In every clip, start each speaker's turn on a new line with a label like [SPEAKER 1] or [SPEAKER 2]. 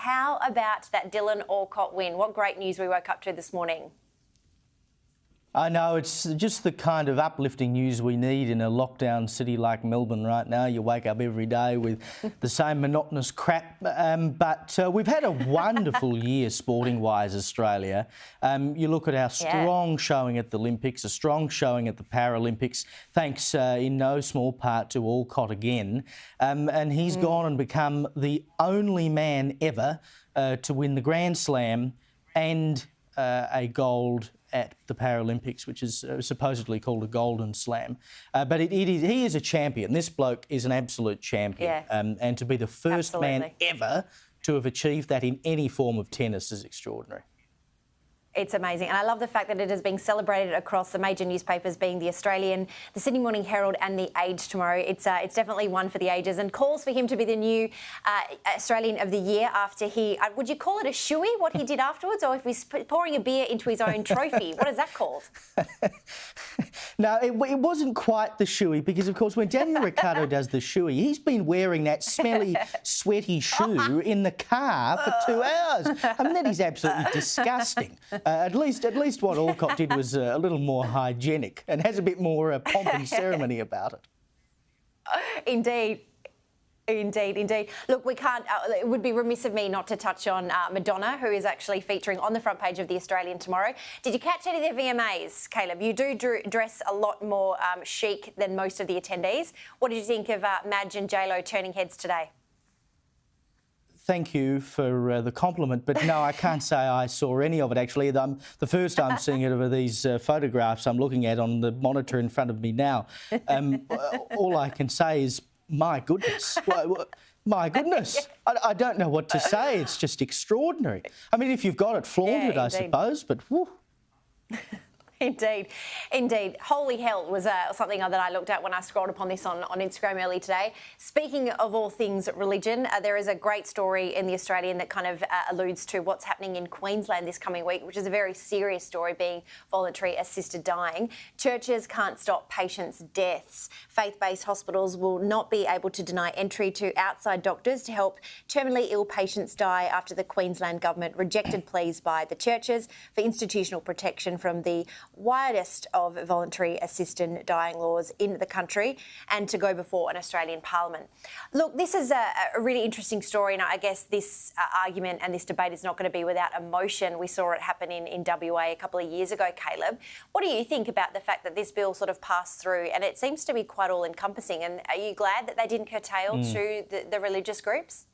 [SPEAKER 1] how about that Dylan Alcott win? What great news we woke up to this morning.
[SPEAKER 2] I know, it's just the kind of uplifting news we need in a lockdown city like Melbourne right now. You wake up every day with the same monotonous crap. But we've had a wonderful year sporting-wise, Australia. You look at our strong showing at the Olympics, a strong showing at the Paralympics, thanks in no small part to Alcott again. And he's gone and become the only man ever to win the Grand Slam and a gold at the Paralympics, which is supposedly called a Golden Slam. But he is a champion. This bloke is an absolute champion. And to be the first man ever to have achieved that in any form of tennis is extraordinary.
[SPEAKER 1] It's amazing. And I love the fact that it is being celebrated across the major newspapers, being the Australian, the Sydney Morning Herald and the Age tomorrow. It's definitely one for the ages, and calls for him to be the new Australian of the Year after he, would you call it a shoey, what he did afterwards, or if he's pouring a beer into his own trophy? What is that called?
[SPEAKER 2] No, it wasn't quite the shoey, because, of course, when Daniel Ricciardo does the shoey, he's been wearing that smelly, sweaty shoe in the car for 2 hours. I mean, that is absolutely disgusting. At least what Alcott did was a little more hygienic and has a bit more pomp and ceremony about it.
[SPEAKER 1] Indeed. Indeed. Look, we can't, it would be remiss of me not to touch on Madonna, who is actually featuring on the front page of The Australian tomorrow. Did you catch any of their VMAs, Caleb? You do dress a lot more chic than most of the attendees. What did you think of Madge and J-Lo turning heads today?
[SPEAKER 2] Thank you for the compliment, but no, I can't say I saw any of it, actually. The first I'm seeing it of these photographs I'm looking at on the monitor in front of me now. All I can say is, my goodness. My goodness. I don't know what to say. It's just extraordinary. I mean, if you've got it, flaunt it, I suppose, but whew.
[SPEAKER 1] Indeed. Holy hell was something that I looked at when I scrolled upon this on Instagram early today. Speaking of all things religion, there is a great story in The Australian that kind of alludes to what's happening in Queensland this coming week, which is a very serious story, being voluntary assisted dying. Churches can't stop patients' deaths. Faith-based hospitals will not be able to deny entry to outside doctors to help terminally ill patients die after the Queensland government rejected pleas by the churches for institutional protection from the widest of voluntary assisted dying laws in the country, and to go before an Australian Parliament. Look, this is a really interesting story, and I guess this argument and this debate is not going to be without emotion. We saw it happen in WA a couple of years ago, Caleb. What do you think about the fact that this bill sort of passed through, and it seems to be quite all-encompassing, and are you glad that they didn't curtail to the religious groups?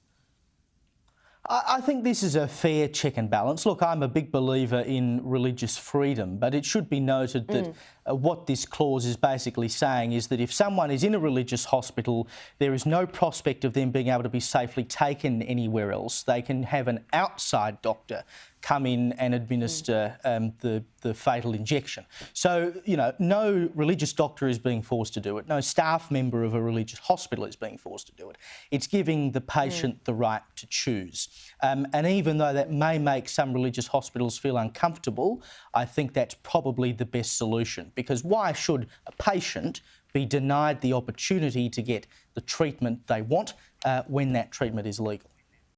[SPEAKER 2] I think this is a fair check and balance. Look, I'm a big believer in religious freedom, but it should be noted that what this clause is basically saying is that if someone is in a religious hospital, there is no prospect of them being able to be safely taken anywhere else. They can have an outside doctor come in and administer the fatal injection. So, you know, no religious doctor is being forced to do it. No staff member of a religious hospital is being forced to do it. It's giving the patient the right to choose. And even though that may make some religious hospitals feel uncomfortable, I think that's probably the best solution, because why should a patient be denied the opportunity to get the treatment they want when that treatment is legal?